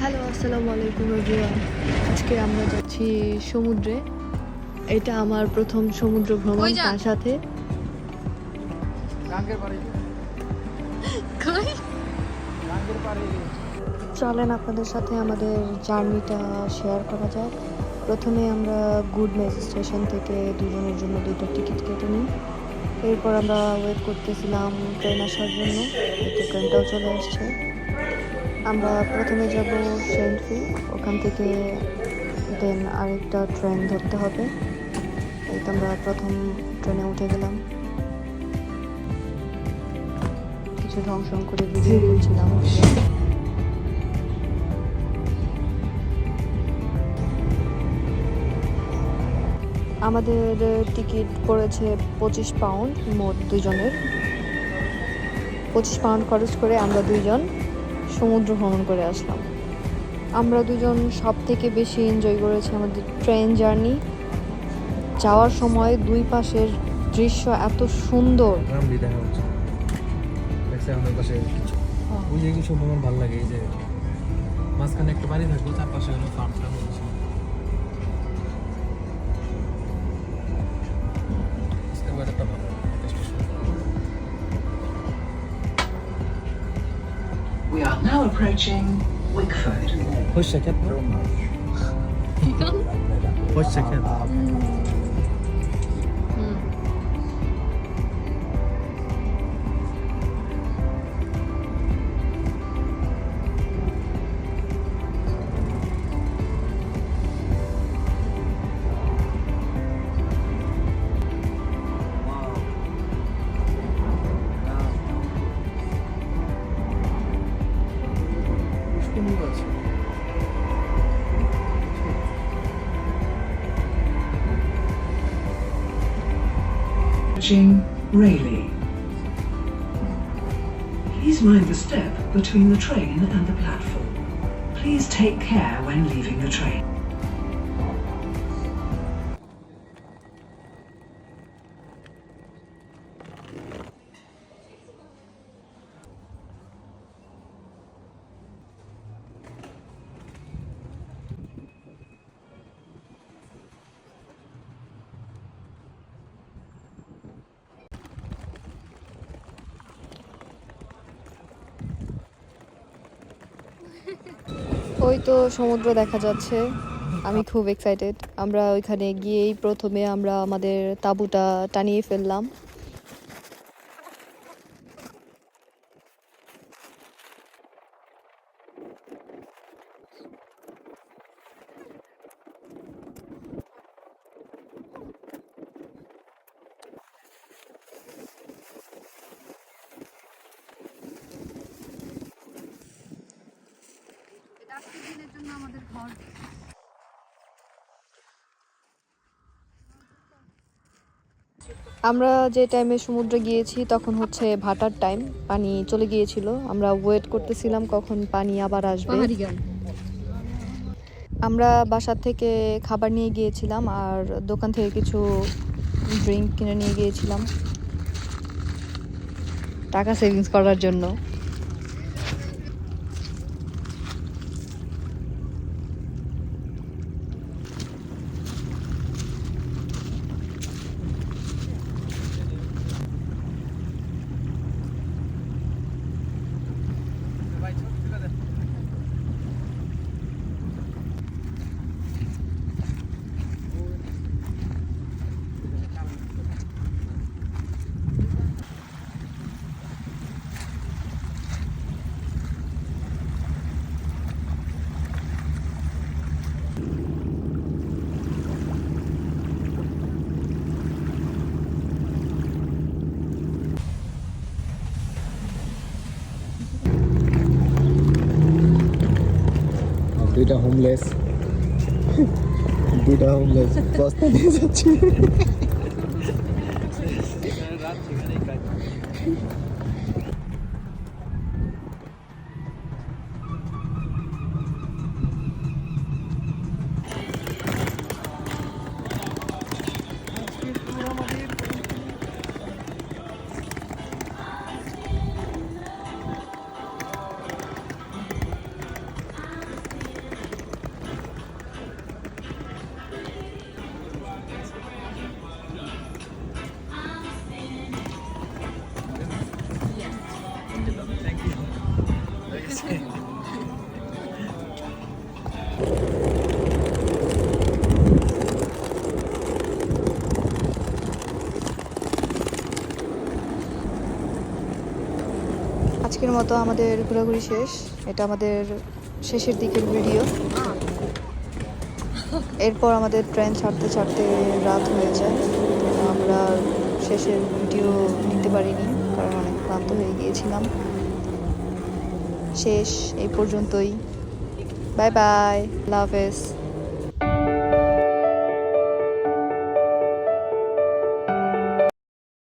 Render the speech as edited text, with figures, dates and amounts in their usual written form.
Hello, আসসালামু আলাইকুম everyone. আজকে আমরা যাচ্ছি সমুদ্রে। এটা আমার প্রথম সমুদ্র ভ্রমণ, তার সাথে চলেন আপনাদের সাথে আমাদের জার্নিটা শেয়ার করা যাক। প্রথমে আমরা গুডমেজ স্টেশন থেকে দুজনের জন্য 2টা টিকিট কেটে নিই। এরপর আমরা ওয়েট করতেছিলাম ট্রেন আসার জন্য, কিন্তু ট্রেনটাও চলে আসছে। আমরা প্রথমে যাব সেন্টফিল, ওখান থেকে দেন আরেকটা ট্রেন ধরতে হবে। এই তো আমরা প্রথম ট্রেনে উঠে গেলাম। কিছু ঢং করে ভিডিও করছিলাম। আমাদের টিকিট পড়েছে 25 পাউন্ড, মোট দুজনের 25 পাউন্ড খরচ করে আমরা দুইজন সমুদ্র ভ্রমণ করে আসলাম। আমরা দুজন সব থেকে বেশি এনজয় করেছি আমাদের ট্রেন জার্নি। যাওয়ার সময় দুই পাশের দৃশ্য এত সুন্দর। কিছু মোমেন্ট ভালো লাগে, এই যে মাঝখানে একটা বাড়ি থাকবো, চারপাশে হলো ফার্মটা হচ্ছে। We are now approaching Wickford. Hoş şeker mi? Hoş şeker. Approaching Rayleigh. Please mind the step between the train and the platform. Please take care when leaving the train. ওই তো সমুদ্র দেখা যাচ্ছে, আমি খুব এক্সাইটেড। আমরা ওইখানে গিয়েই প্রথমে আমরা আমাদের তাঁবুটা টানিয়ে ফেললাম। আমরা যে টাইমে সমুদ্রে গিয়েছি তখন হচ্ছে ভাটার টাইম, পানি চলে গিয়েছিল। আমরা ওয়েট করতেছিলাম কখন পানি আবার আসবে। আমরা বাসা থেকে খাবার নিয়ে গিয়েছিলাম আর দোকান থেকে কিছু ড্রিঙ্ক কিনে নিয়ে গিয়েছিলাম টাকা সেভিংস করার জন্য। দুইটা হোমলেস বস্তা নিয়ে যাচ্ছি। হয়েছে। আজকের মতো আমাদের ঘোরাঘুরি শেষ। এটা আমাদের শেষের দিকের ভিডিও। এরপর আমাদের ট্রেন ছাড়তে ছাড়তে রাত হয়ে যায়। আমরা আর শেষের ভিডিও নিতে পারিনি, কারণ অনেক ক্লান্ত হয়ে গিয়েছিলাম। শেষ এই পর্যন্তই। বাই বাই, আল্লাহ হাফেজ।